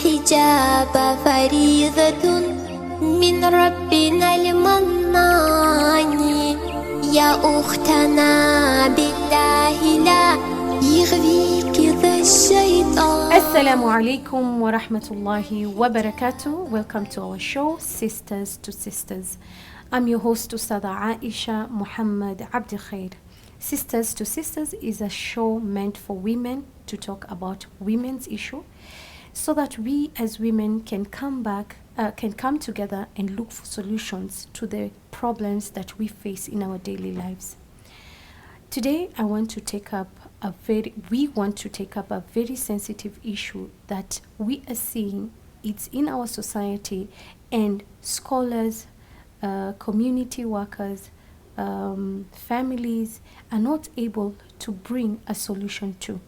الحجاب فريضة من ربنا المنان يا أختنا بالله لا يغويك ذا الشيطان. Assalamu alaikum wa rahmatullahi wa barakatuh. Welcome to our show, Sisters to Sisters. I'm your host, Ustada Aisha Muhammad Abdi Khair. Sisters to Sisters is a show meant for women to talk about women's issue so that we as women can come together and look for solutions to the problems that we face in our daily lives. Today, we want to take up a very sensitive issue that we are seeing. It's in our society, and scholars, community workers, families are not able to bring a solution to,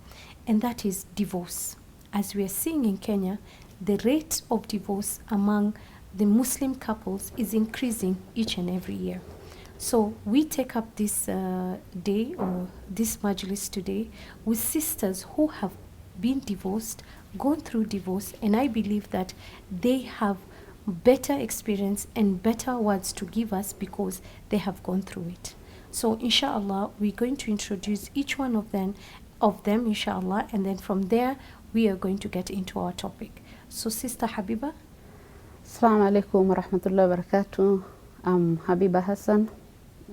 and that is divorce. As we are seeing in Kenya, the rate of divorce among the Muslim couples is increasing each and every year. So we take up this day or this majlis today with sisters who have been divorced, gone through divorce, and I believe that they have better experience and better words to give us because they have gone through it. So inshallah, we're going to introduce each one of them inshallah, and then from there we are going to get into our topic. So Sister Habiba. Assalamu alaikum wa rahmatullahi wa barakatuh. I'm Habiba Hassan.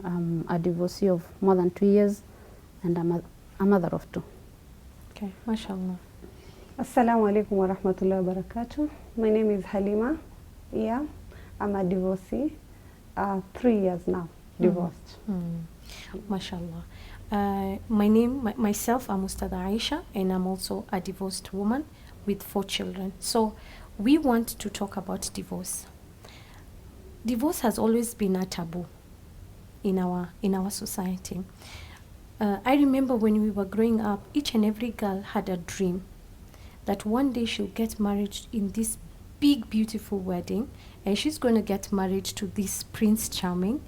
I'm a divorcee of more than 2 years, and I'm a mother of 2. Okay, mashallah. Assalamu alaikum wa rahmatullahi wa barakatuh. My name is Halima. Yeah, I'm a divorcee. 3 years now, divorced. Mashallah. Myself, I'm Ustada Aisha, and I'm also a divorced woman with 4 children. So we want to talk about divorce. Divorce has always been a taboo in our society. I remember when we were growing up, each and every girl had a dream that one day she'll get married in this big, beautiful wedding, and she's going to get married to this Prince Charming,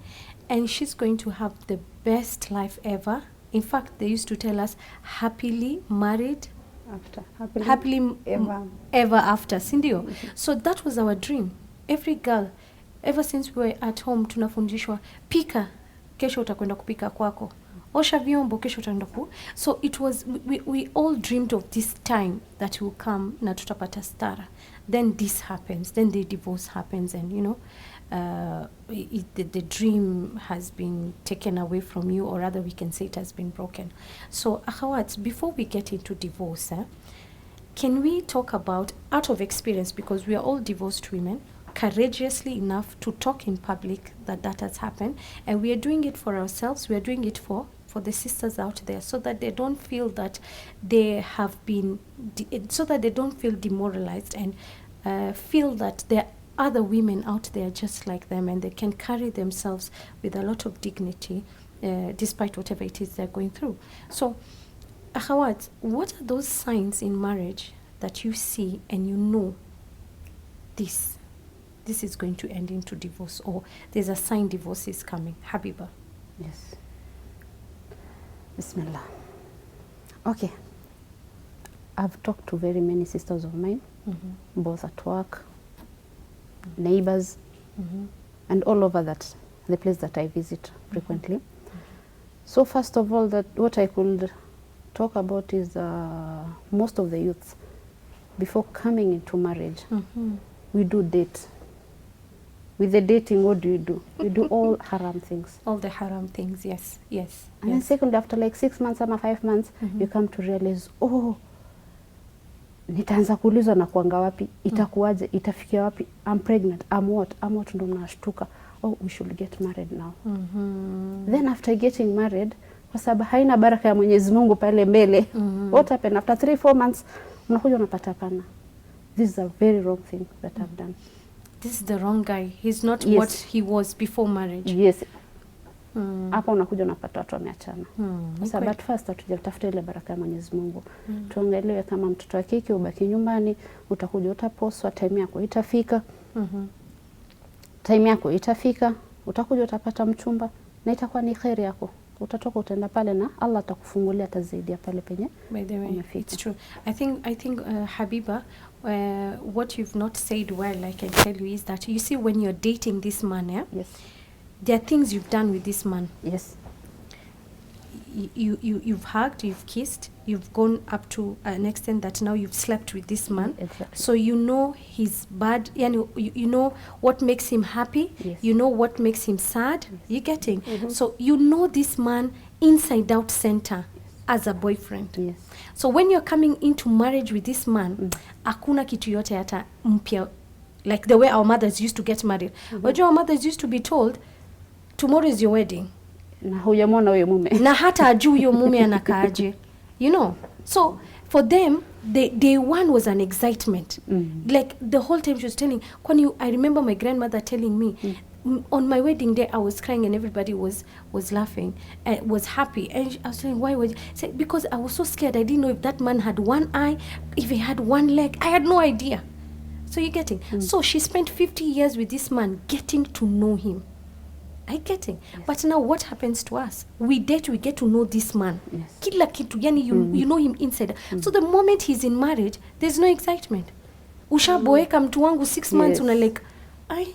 and she's going to have the best life ever. In fact, they used to tell us happily married happily ever after. Sindio? So that was our dream. Every girl, ever since we were at home, tunafundishwa pika, kesho utakwenda kupika kwako. Osha vyombo, kesho utakwenda ku. So it was, we all dreamed of this time that will come na tutapata stara. Then this happens, then the divorce happens, and the dream has been taken away from you, or rather we can say it has been broken. So akhawat, before we get into divorce, can we talk about, out of experience, because we are all divorced women, courageously enough to talk in public that has happened, and we are doing it for ourselves, we are doing it for the sisters out there, so that they don't feel that they have been so that they don't feel demoralized, and feel that there are other women out there just like them, and they can carry themselves with a lot of dignity despite whatever it is they're going through. So akhawat, what are those signs in marriage that you see and you know this is going to end into divorce, or there's a sign divorce is coming? Habiba. Yes. Bismillah. Okay. I've talked to very many sisters of mine, both at work, neighbors, and all over the place that I visit frequently. So first of all, that what I could talk about is most of the youths, before coming into marriage, we do date. With the dating, what do? We do all haram things. All the haram things, yes. And then secondly, after like 6 months or 5 months, you come to realize, nitaanza kuulizwa na kuanga wapi, itakuwaje, itafikia wapi, I'm pregnant, I'm what, ndo mnashtuka, we should get married now. Then after getting married, kwa sababu haina baraka ya Mwenyezi Mungu pale mbele, what happened after 3-4 months, unakuja unapata pana. This is a very wrong thing that I've done. This is the wrong guy. He's not what he was before marriage. Yes. Hapa unakuja unapata watu wameachana. Sasa but first tutatafuta ile baraka ya Mwenyezi Mungu. Tuongelewe kama mtoto wa kike ubaki nyumbani, utakuja utaposwa, time yako itafika. Time yako itafika, utakuja utapata mchumba na itakuwa ni khairi yako. utatoka utaenda pale na Allah atakufungulia atazaidia pale penye By the way, umefika. it's true. I think Habiba, what you've not said well, I can tell you, is that you see when you're dating this man, yeah, Yes. there are things you've done with this man. Yes. You've hugged, you've kissed, you've gone up to an extent that now you've slept with this man. Exactly. So you know his bad, you know what makes him happy, Yes. you know what makes him sad. You getting? So you know this man inside out center as a boyfriend. Yes. So when you're coming into marriage with this man, hakuna kitu yote hata mpya, like the way our mothers used to get married. Wajua our mothers used to be told, tomorrow is your wedding. Na hujamwona huyo mume. Na hata ajui huyo mume anakaaje. You know? So for them, day one was an excitement. Like the whole time she was telling, I remember my grandmother telling me, on my wedding day I was crying and everybody was laughing and was happy, and I was saying, why was you? Because I was so scared. I didn't know if that man had one eye, if he had one leg. I had no idea. So you're getting? So she spent 50 years with this man getting to know him. I getting? Yes. But now what happens to us? We date, we get to know this man. Yes. Kila kitu, yani you know him inside. So the moment he's in marriage, there's no excitement. Ushaboeka mtu wangu 6 months, una like, ai,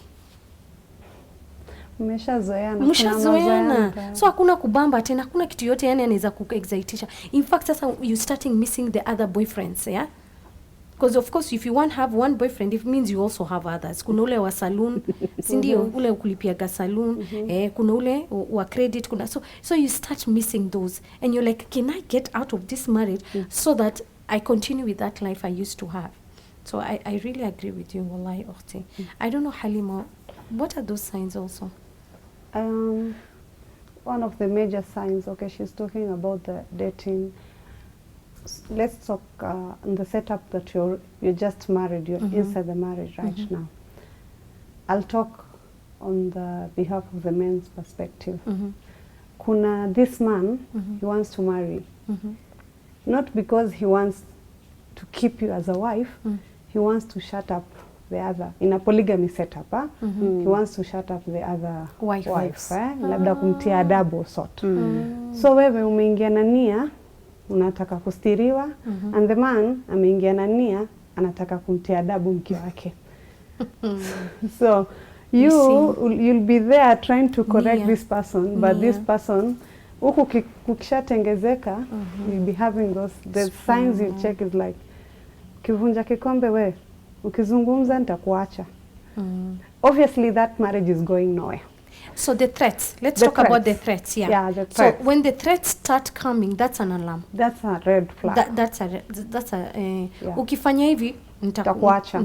mshazoeana. So hakuna kubamba tena, hakuna kitu yote yani anaweza kuexcitisha. In fact, sasa you starting missing the other boyfriends, yeah? Because of course if you want have one boyfriend, it means you also have others. Kuna ule wa saloon, si ndio? Ule ukulipiaga saloon, kuna ule wa credit, kuna so you start missing those and you're like, can I get out of this marriage so that I continue with that life I used to have? So I really agree with you, wallahi ukhti. I don't know, Halima, what are those signs also? One of the major signs, okay, she's talking about the dating. Let's talk on the setup that you're just married, you're inside the marriage right now. I'll talk on the behalf of the men's perspective. Kuna this man, he wants to marry. Not because he wants to keep you as a wife, he wants to shut up the other, in a polygamy setup, he wants to shut up the other wife, labda kumtia adabu sort. So wewe umeingia na nia, unataka kustiriwa, and the man ameingia na nia, anataka kumtia adabu mke wake. So you'll be there trying to correct this person, but this person, huku kukishatengezeka, you'll be having the signs you check is like, kivunja kikombe we, ukizungumza nitakuacha. Obviously that marriage is going nowhere. So the threats, let's talk about the threats, Yeah, the threats. So when the threats start coming, that's an alarm. That's a red flag. That's ukifanya hivi nitakuacha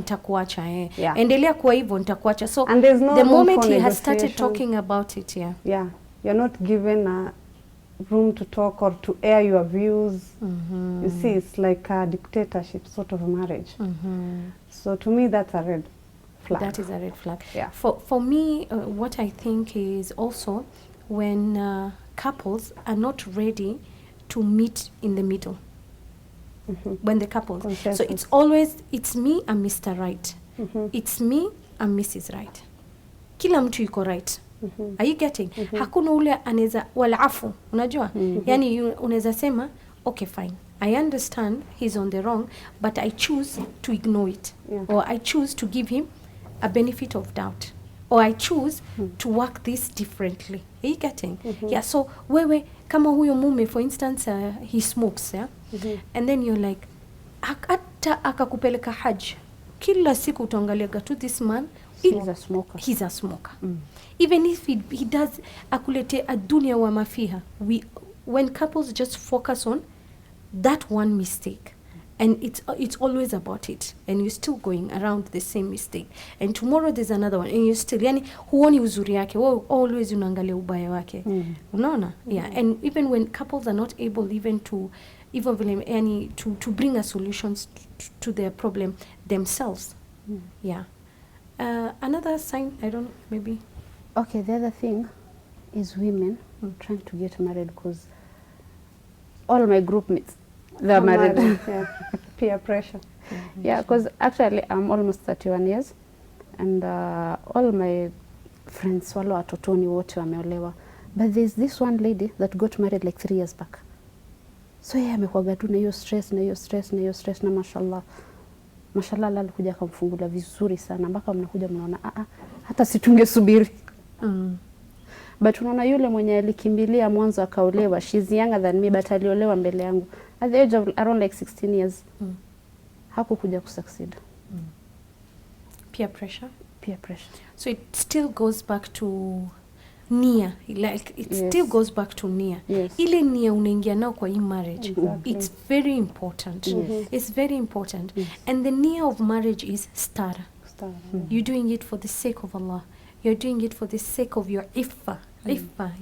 endelea kuwa hivyo nitakuacha. So and there's no the moment he has negotiation. started talking about it, you're not given a room to talk or to air your views. You see, it's like a dictatorship sort of marriage. So to me that's a red flag. That is a red flag. Yeah. For me, what I think is also when couples are not ready to meet in the middle. When the couples, Consensus. so it's always, it's me and Mr. Right. It's me and Mrs. Right. Kila mtu yuko right. Are you getting? Hakuna ule aneza walafu, unajua? Yani unaweza sema, okay fine, I understand he's on the wrong, but I choose to ignore it. Or I choose to give him a benefit of doubt. Or I choose to work this differently. Are you getting? Yeah, so wewe, kama huyo mume, for instance, he smokes, yeah? And then you're like, hata akakupeleka hajj, kila siku utaangaliaga to this man, He's a smoker. He's a smoker. Even if he does akulete a dunya wa mafiha, when couples just focus on that one mistake, and it's always about it, and you're still going around the same mistake, and tomorrow there's another one, and you're still, yani huoni uzuri yake, always unaangalia ubaya wake. Unaona? Yeah. And even when couples are not able even to bring a solutions to their problem themselves. Yeah. Another sign, I don't know, maybe. Okay, the other thing is women trying to get married, because all my group mates, they're married. Peer pressure. Yeah, because actually I'm almost 31 years, and all my friends wale watotoni wote wameolewa. But there's this one lady that got married like 3 years back. So yeye amekuwaga tu na hiyo stress na hiyo stress na hiyo stress, na mashallah Allah alikuja akamfungula vizuri sana mpaka mnakuja mnaona hata si tungesubiri. But unaona yule mwenye alikimbilia mwanzo akaolewa, she's younger than me but aliolewa mbele yangu at the age of around like 16 years. Hakukuja kusucceed. Peer pressure. Peer pressure. So it still goes back to nia, like it still goes back to nia. Ile nia unaingia nao kwa hii marriage. Exactly. It's very important. It's very important. And the nia of marriage is stara. You're doing it for the sake of Allah. You're doing it for the sake of your iffa,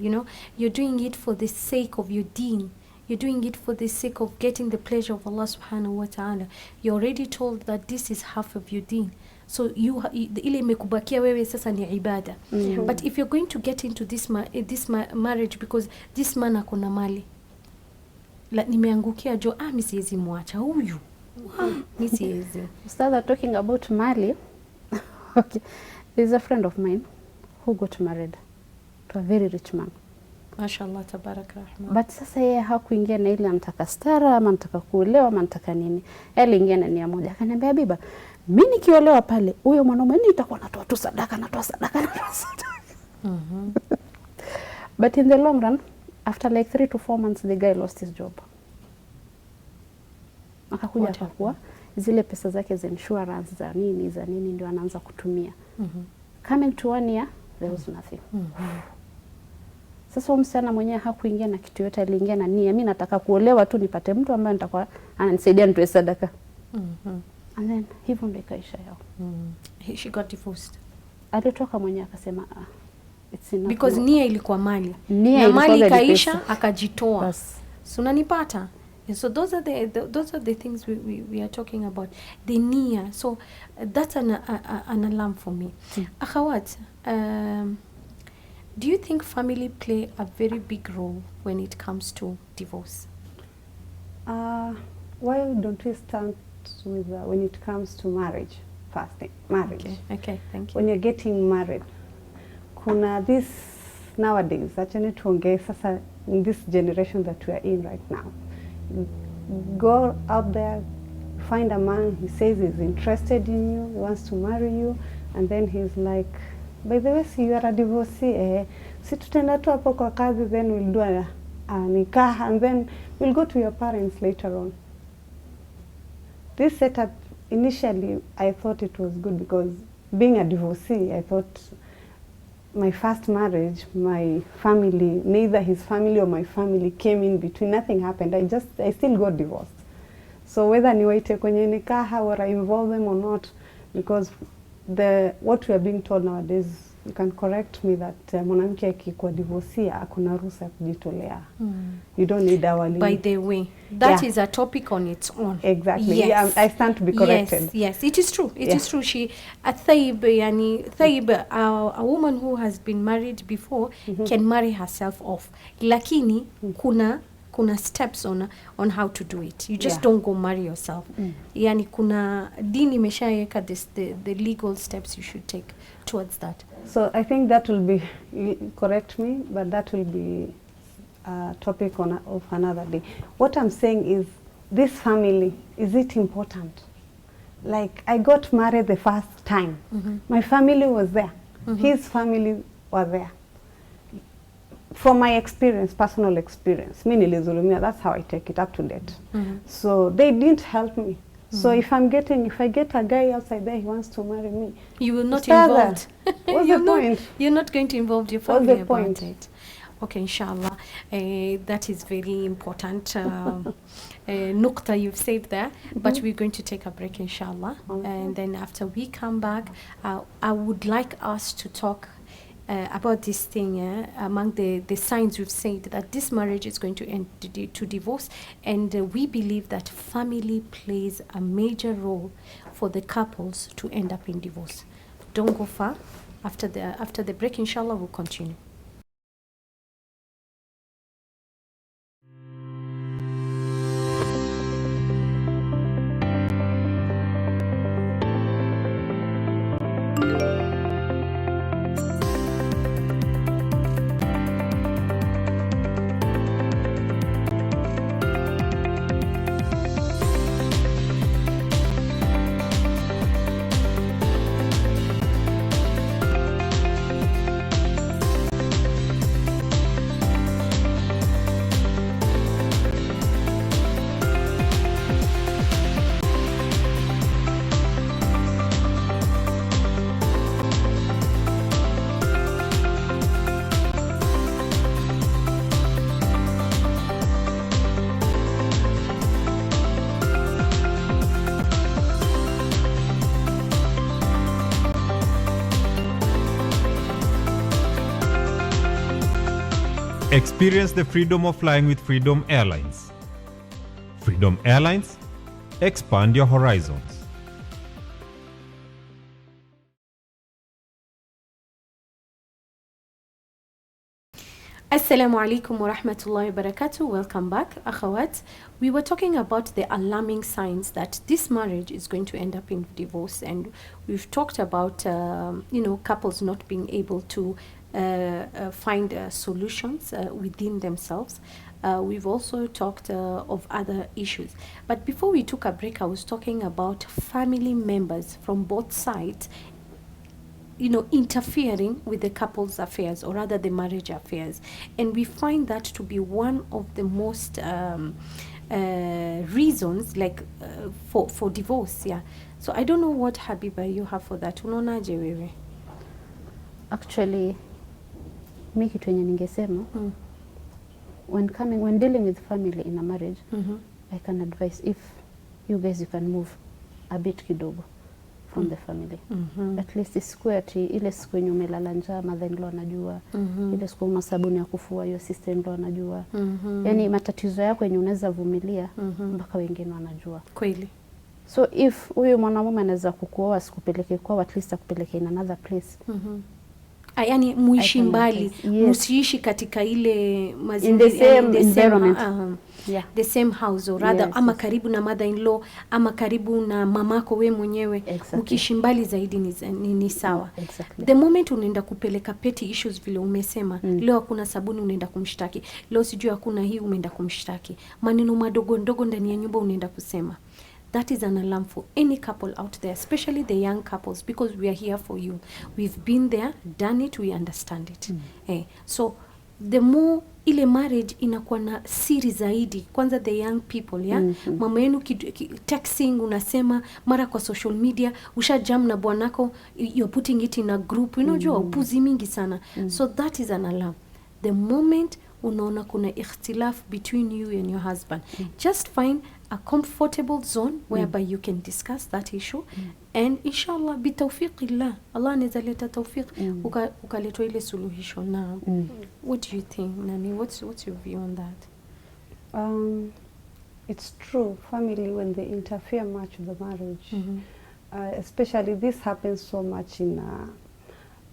you know. You're doing it for the sake of your deen. You're doing it for the sake of getting the pleasure of Allah subhanahu wa ta'ala. You're already told that this is half of your deen. So ile imekubakia wewe sasa ni ibada. But if you're going to get into this marriage because this man akona mali, nimeangukia jo, mimi siwezi muacha huyu. Mimi siwezi. Started talking about mali. Okay. There's a friend of mine who got married to a very rich man. Mashallah, tabarak rahman. But sasa yeye hakuingia na ile anataka stara ama anataka kuolewa ama anataka nini. Aliingia na nia moja. Akaniambia, Habiba, mimi nikiolewa pale, huyo mwanaume nitakuwa natoa tu sadaka. But in the long run, after like 3 to 4 months, the guy lost his job. Akakuja akakuwa zile pesa zake za insurance za nini ndio anaanza kutumia. Coming to 1 year, there was nothing. Sasa msichana mwenyewe hakuingia na kitu yote, aliingia na nia, mimi nataka kuolewa tu nipate mtu ambaye nitakuwa ananisaidia nitoe sadaka. And then hivyo ndio ikaisha yao. She got divorced. Alitoka mwenyewe akasema it's enough. Because nia ilikuwa mali. Nia na mali ikaisha akajitoa. So unanipata? So those are the things we are talking about. The nia. So that's an alarm for me. Akhawat, do you think family play a very big role when it comes to divorce? Why don't we start with when it comes to marriage first? Marriage. Okay, thank you. When you're getting married, kuna this nowadays, actually tuongee sasa in this generation that we are in right now. Go out there, find a man, he says he's interested in you, he wants to marry you, and then he's like, by the way, see, you are a divorcee, si tutenda tu hapo kwa kazi, then we'll do a nikah, and then we'll go to your parents later on. This setup, initially, I thought it was good because being a divorcee, I thought my first marriage, my family, neither his family or my family came in between. Nothing happened. I still got divorced. So whether niwaite kwenye nikaha or I involve them or not, because what we are being told nowadays, you can correct me, that mwanamke akikuwa divorcee akuna ruhusa ya kujitolea. You don't need awali. By the way, that is a topic on its own. Exactly. Yes. Yeah, I stand to be corrected. Yes, it is true. It is true. She a woman who has been married before can marry herself off. Lakini kuna steps on how to do it. You just don't go marry yourself. Yani kuna dini imeshaweka the legal steps you should take towards that. So I think that will be, correct me, but that will be a topic of another day. What I'm saying is, this family, is it important? Like, I got married the first time. My family was there. His family was there. From my experience, personal experience, mi nilizulumia, that's how I take it up to date. So they didn't help me. So if I get a guy outside there, he wants to marry me, you will not involve. What's the point? You're not going to involve your family What's the point? about it. Okay, inshallah, that is very important. Nukta you've said there, but we're going to take a break, inshallah, and then after we come back, I would like us to talk about this thing, among the signs we've said that this marriage is going to end to divorce, and we believe that family plays a major role for the couples to end up in divorce. Don't go far. After the break, inshallah, we'll continue. Experience the freedom of flying with Freedom Airlines. Freedom Airlines, expand your horizons. Assalamu alaikum wa rahmatullahi wa barakatuh. Welcome back, akhawat. We were talking about the alarming signs that this marriage is going to end up in divorce, and we've talked about couples not being able to find solutions within themselves. We've also talked of other issues. But before we took a break, I was talking about family members from both sides interfering with the couple's affairs, or rather the marriage affairs. And we find that to be one of the most reasons for divorce. Yeah. So I don't know what, Habiba, you have for that. Unaonaje wewe? Actually, mi kitu yenye ningesema, when dealing with family in a marriage, I can advise, if you guys, you can move a bit kidogo from the family. At least isiku ati ile siku yenye umelala njaa mother-in-law anajua, ile siku una sabuni ya kufua your sister-in-law anajua. Yani matatizo yako yenye unaweza vumilia mpaka wengine wanajua. Kweli. So if huyo mwanamume anaweza kukuoa sikupeleke kwao, at least akupeleke in another place. Yani muishi mbali, musiishi katika ile mazingira, in the same environment. The same house, or rather ama karibu na mother-in-law, ama karibu na mamako we mwenyewe. Ukiishi mbali zaidi ni sawa. Exactly. The moment unaenda kupeleka petty issues vile umesema, leo hakuna sabuni unaenda kumshtaki, leo sijui hakuna hii umeenda kumshtaki, maneno madogo ndogo ndani ya nyumba unaenda kusema. That is an alarm for any couple out there, especially the young couples, because we are here for you. We've been there, done it, we understand it. So the more ile marriage inakuwa na siri zaidi, kwanza the young people, mama yenu texting unasema mara kwa social media, ushajam na bwanako, you're putting it in a group, unajua upuzi mingi sana. So that is an alarm. The moment unaona kuna ikhtilaf between you and your husband, just find a comfortable zone whereby you can discuss that issue, and inshallah bitawfiqillah, Allah anaweza leta tawfiq, ukaletwa ile suluhisho. Na what do you think, Nani? What's your view on that? It's true, family, when they interfere much with the marriage, especially this happens so much in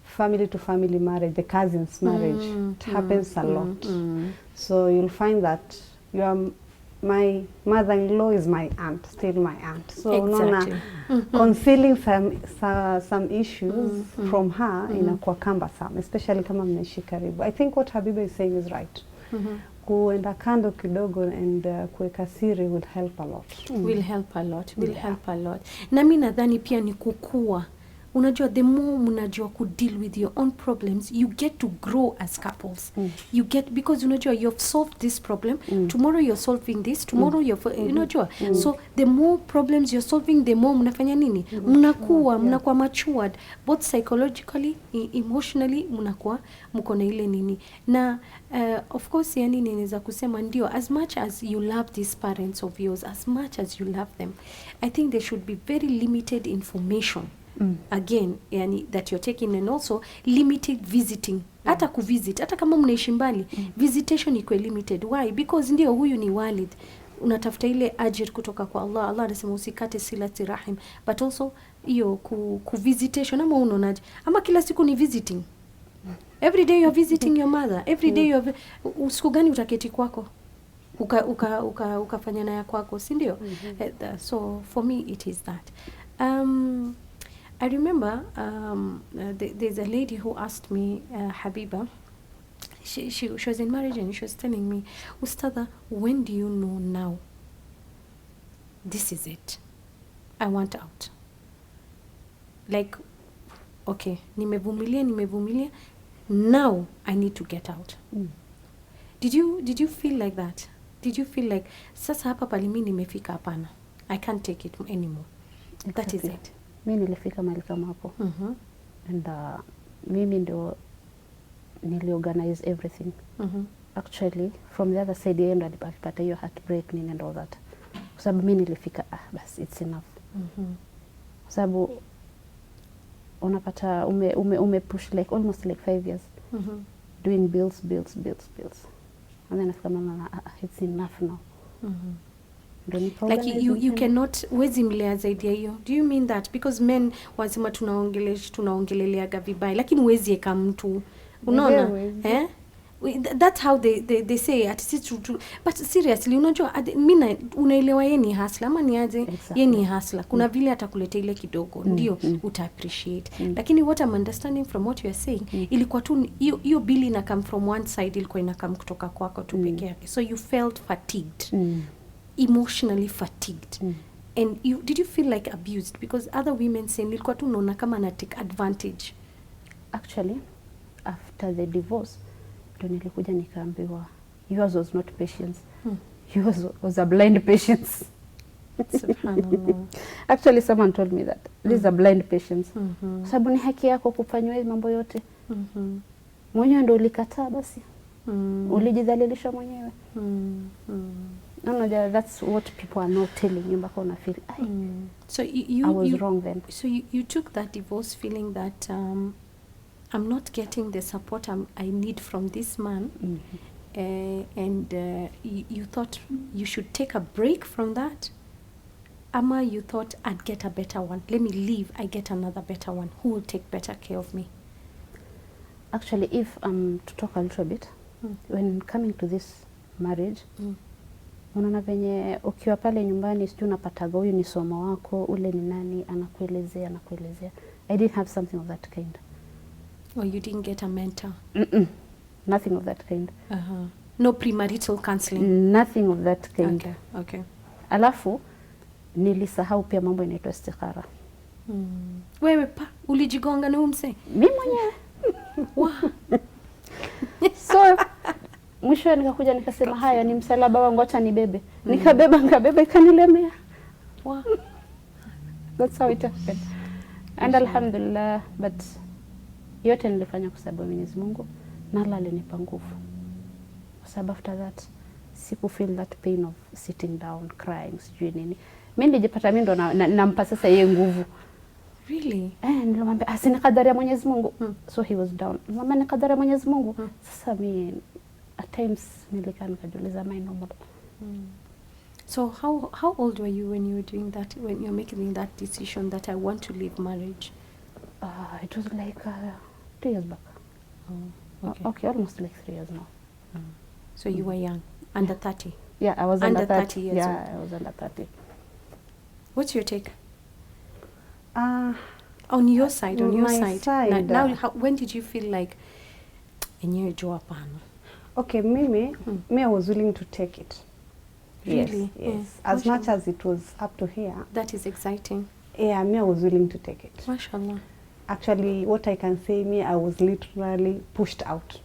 family to family marriage, the cousins marriage, it happens a lot. So you'll find that my mother-in-law is my aunt, still my aunt. So exactly. Concealing some issues from her inakuwa cumbersome, especially kama mnaishi karibu. I think what Habiba is saying is right. Kuenda kando kidogo and kuweka siri will help a lot. Will help a lot. Na mimi nadhani pia ni kukua. Unajua, the more mnajua ku deal with your own problems, you get to grow as couples. You get, because unajua you've solved this problem, tomorrow you're solving this, tomorrow unajua. So the more problems you're solving, the more mnafanya nini? Mnakuwa matured, both psychologically, emotionally, mko na ile nini. Na of course yani ninaweza kusema ndio, as much as you love these parents of yours, as much as you love them, I think there should be very limited information. Again, yani that you're taking, and also limited visiting. Hata kuvisit, hata kama mnaishi mbali, visitation iko limited. Why? Because ndio huyu ni walid. Unatafuta ile ajir kutoka kwa Allah. Allah anasema usikate silati rahim. But also hiyo ku-visitation, ama unaonaje? Ama kila siku ni visiting. Every day you're visiting your mother. Every day you're usiku gani utaketi kwako? Ukafanya na ya kwako, si ndio? So for me it is that. I remember there's a lady who asked me, Habiba, she was in marriage, and she was telling me, Ustada, when do you know now? This is it. I want out. Like, okay, nimevumilia. Now I need to get out. Did you feel like that? Did you feel like, sasa hapa palimi nimefika hapana, I can't take it anymore? Exactly. That is it. Mimi nilifika mahali kama hapo. And mimi ndio niliorganize everything. Actually from the other side yeye ndo alipata hiyo heartbreak and all that. Kwa sababu mimi nilifika bas it's enough. Kwa sababu unapata ume push like almost like 5 years. doing bills. And then afika mama, it's enough now. Ndio Like nikaorganize you mapema. cannot, wezi mlea zaidi ya hiyo. Do you mean that? Because men wasema tunaongeleleaga vibaya, lakini wezi eka mtu. Unaona? Hawezi. Eh? That's how they say at si true. But seriously, unajua mimi unaelewa yeye ni hustler ama ni aje? Exactly. Yeye ni hustler. Kuna vile atakuleta ile kidogo ndio uta appreciate. Lakini what I'm understanding from what you are saying, ilikuwa tu hiyo bill ina come from one side, ilikuwa ina come kutoka kwako tu peke yake. So you felt fatigued. Emotionally fatigued. And did you feel like abused? Because other women say nilikuwa tu naona kama na take advantage. Actually, after the divorce, ndio nilikuja nikaambiwa yours was not patience. Yours was a blind patience. Subhanallah. Actually, someone told me that. This is a blind patience. Sababu ni haki yako kufanywa hizi mambo yote. Mwenyewe ndio ulikataa basi. Ulijidhalilisha mwenyewe. No, that's what people are not telling you, mpaka una feel, So I was wrong then. So you took that divorce feeling that I'm not getting the support I need from this man, and you thought you should take a break from that. Ama you thought I'd get a better one. Let me leave. I get another better one. Who will take better care of me? Actually, if to talk a little bit, when coming to this marriage, unaona venye ukiwa pale nyumbani sijui unapataga huyu ni somo wako, ule ni nani, anakuelezea. I didn't have something of that kind. Or you didn't get a mentor? Nothing of that kind. No premarital counseling? Nothing of that kind. Okay. Alafu nilisahau pia mambo inaitwa istikhara. Wewe ulijigonga na umse? Mimi mwenyewe. Wow. So mwisho nikakuja nikasema haya ni msalaba wangu, acha nibebe. Nikabeba ikanilemea. Wow. That's how it happened. And alhamdulillah, but yote nilifanya kwa sababu Mwenyezi Mungu na Allah alinipa nguvu. Kwa sababu after that siku feel that pain of sitting down crying sijui nini. Mimi nilijipata mimi ndo nampa sasa yeye nguvu. Really? Nilimwambia asini kadari ya Mwenyezi Mungu. So he was down. Mama ni kadari ya Mwenyezi Mungu. Sasa mimi at times nilikaa nikajiuliza my normal. So how old were you when you were doing that, when you're making that decision that I want to leave marriage? It was like 2 years back. Okay, almost like 3 years now. So you were young, under 30. Yeah, I was Under under 30 years Yeah, old. I was under 30. What's your take? On your side, my side, Now when did you feel like enyewe jua hapana? Okay, me I was willing to take it. Really? Yes. As much as it was up to here. That is exciting. Yeah, me I was willing to take it. Mashallah. Actually, what I can say, me I was literally pushed out.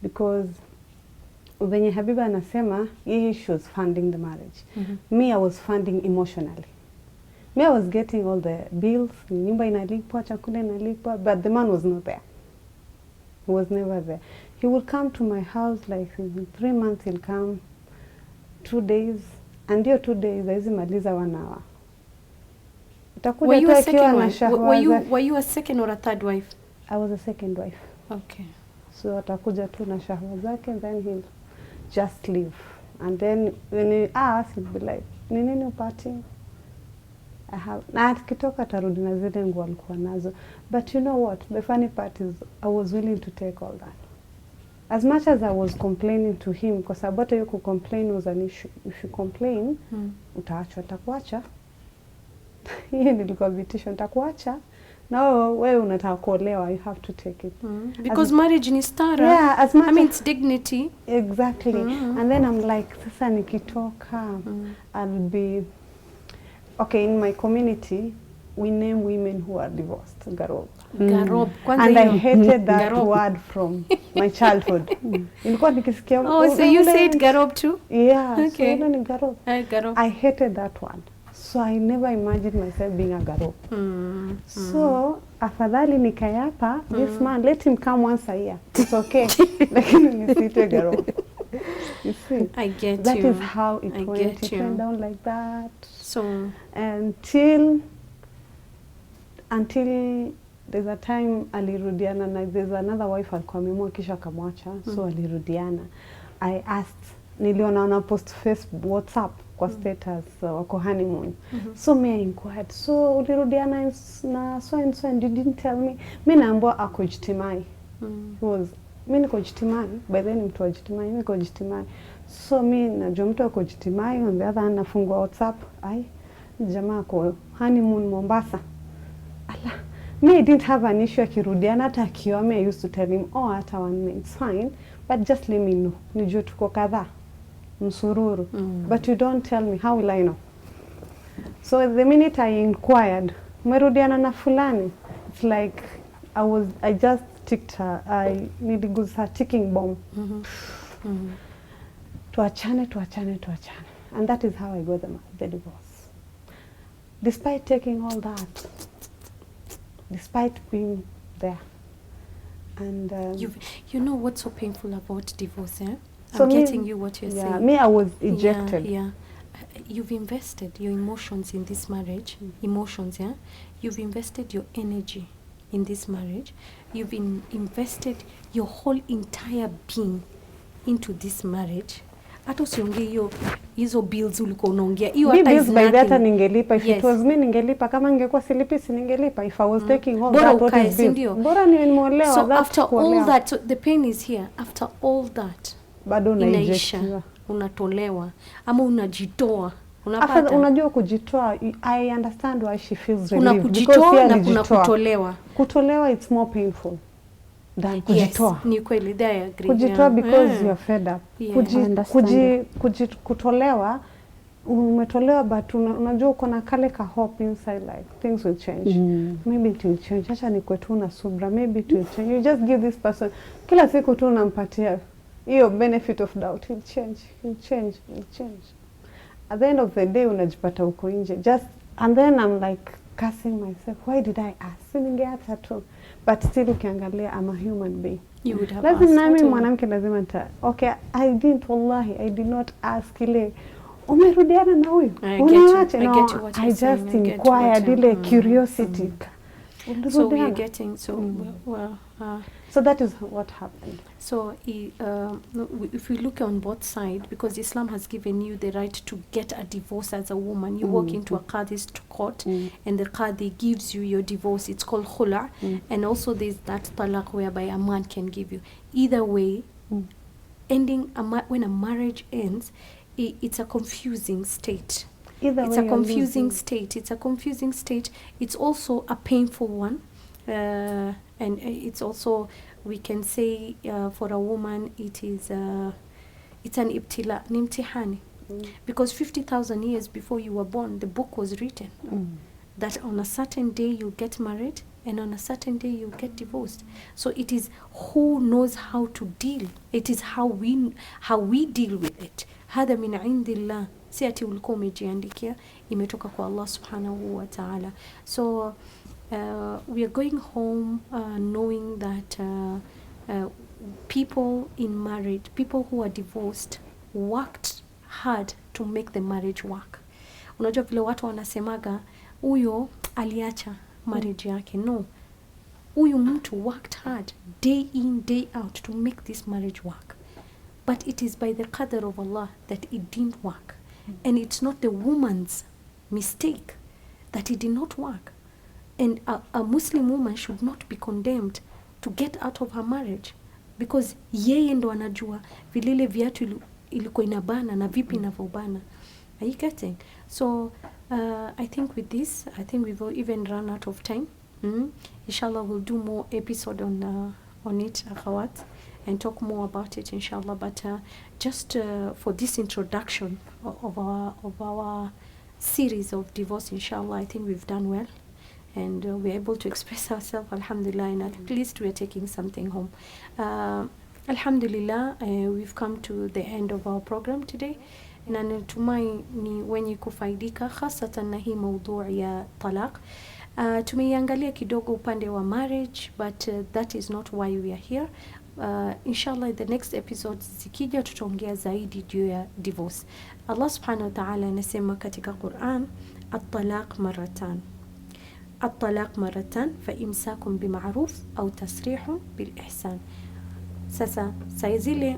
Because when Habiba anasema, she was funding the marriage. Me, I was funding emotionally. Me, I was getting all the bills, nyumba inalipwa, chakula inalipwa, but the man was not there. He was never there. He would come to my house like in 3 months, he'll come 2 days, and your 2 days, haizi maliza 1 hour. Were you a second na wife? shahwa Were you a second or a third wife? I was a second wife. Okay. So atakuja tu na shahwa zake, then he'll just leave. And then when he asks, he'll be like, ni nini upati? Na akitoka atarudi na zile nguo alikuwa nazo. But you know what? The funny part is I was willing to take all that. As much as I was complaining to him, kwa sababu hata hiyo kucomplain was an issue. If you complain, utaachwa, atakuacha. Hiyo nilikuwa vitisho, nitakuacha. Na wewe unataka kuolewa, you have to take it. Because marriage ni stara. Yeah, as much I mean, it's dignity. Exactly. And then I'm like, sasa nikitoka, I'll be... Okay, in my community, we name women who are divorced, Garob. Garob. And I hated that word from my childhood. Ilikuwa nikisikia... Oh, so you said Garob too? Yeah, Okay. so ni Garob. Garob. I hated that one. So I never imagined myself being a Garob. So, afadhali nikayapa, this man, let him come once a year. It's okay. Lakini nisitwe Garob. You see? I get That you. is how it I went. get It you. went down like that. So, Until there's a time alirudiana na there's another wife alikuwa ameamua kisha akamwacha, so alirudiana. I asked, niliona na post Facebook, WhatsApp kwa status wako honeymoon. So me I inquired, so ulirudiana na so and so and you didn't tell me. Mimi naambiwa ako Ijtimai. Mimi niko Ijtimai, by then mtu wa Ijtimai, mimi niko Ijtimai. So mimi najua mtu ako Ijtimai, on the other hand nafungua WhatsApp, ai jamaa kwa honeymoon Mombasa. Ala, me I didn't have an issue akirudiana hata akiwa. I used to tell him, oh hata 1 minute it's fine, but just let me know. Nijue tuko kadhaa msururu. But you don't tell me, how will I know? So the minute I inquired, umerudiana na fulani, it's like I just ticked her, I niliguza her ticking bomb. Tuachane. And that is how I got the divorce. Despite taking all that, despite being there. And you know what's so painful about divorce, eh? So I'm getting you what you're saying. Me, I was ejected. Yeah. You've invested your emotions in this marriage. Emotions, yeah? You've invested your energy in this marriage. You've invested your whole entire being into this marriage. Hata usiongee hizo bills ulikuwa unaongea. Hiyo hata is nothing. Hata ningelipa. If yes. It was me ningelipa. Kama ningekuwa silipi si ningelipa. If I was taking all Bora that, what is bill? Bora nimeolewa. So after all that, so the pain is here. After all that, bado inaisha, unatolewa ama unajitoa. Unapata? Unajua kujitoa, I understand why she feels relieved. Kuna kujitoa na kuna kutolewa. Kutolewa it's more painful than kujitoa. Yes, ni kweli, I agree. Kujitoa because you're fed up. Yeah. Kutolewa, umetolewa but unajua uko na kale ka hope inside, like things will change. Maybe it will change. Acha ni kwetu na subra, maybe it will change. You just give this person, kila siku tu unampatia hiyo benefit of doubt. He'll change. At the end of the day unajipata uko nje. And then I'm like cursing myself, why did I ask? Ningeacha tu. But still ukiangalia, I'm a human being. You would have lazima asked. Nami mwanamke lazima okay, I did not ask ile umerudiana na huyu. Unaacha? No, I just inquired ile curiosity. So we are getting, so that is what happened. So if we look on both sides, because Islam has given you the right to get a divorce as a woman, you walk into a qadi's court and the qadi gives you your divorce. It's called khula. And also there's that talaq whereby a man can give you. Either way, ending when a marriage ends, it's a confusing state. It's a confusing state. It's also a painful one. And it's also, we can say, for a woman, it's an ibtila, nimtihani. Because 50,000 years before you were born, the book was written. That on a certain day you get married, and on a certain day you get divorced. So it is who knows how to deal. It is how we deal with it. Hada min indillah. Si ati ulikuwa umejiandikia, imetoka kwa Allah subhanahu wa ta'ala. So we are going home knowing that people in marriage, people who are divorced, worked hard to make the marriage work. Unajua vile watu wanasemaga, huyo aliacha marriage yake. No. Huyu mtu worked hard day in, day out to make this marriage work. But it is by the qadr of Allah that it didn't work. And it's not the woman's mistake that it did not work. And a Muslim woman should not be condemned to get out of her marriage, because yeye ndo anajua vilile viatu ilikuwa inabana na vipi inavyobana. Are you getting? So I think with this, I think we've even run out of time. Inshallah, we'll do more episode on it, akhawat, and talk more about it, inshallah. But just for this introduction of our series of divorce, inshallah, I think we've done well. And we're able to express ourselves, alhamdulillah, and at least we're taking something home. Alhamdulillah, we've come to the end of our program today. Na natumai ni wenye kufaidika, hasatan na hii maudhui ya talaq. Tumeiangalia kidogo upande wa marriage, but that is not why we are here. Inshallah, the next episode zikija tutaongea zaidi juu ya divorce. Allah subhanahu wa ta'ala anasema katika Quran, at-talaq maratan. الطلاق مرتان فإمساك بمعروف أو تسريح بالإحسان. Sasa saa zile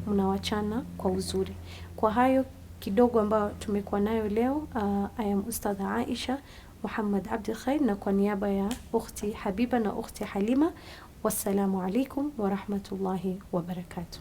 mnawachana kwa uzuri. Kwa hayo kidogo ambayo tumekuwa nayo leo, I am Ustadha Aisha Muhammad Abdi Khair, na kwa niaba ya ukhti Habiba na ukhti Halima, wassalamu alaikum wa rahmatullahi wa barakatuh.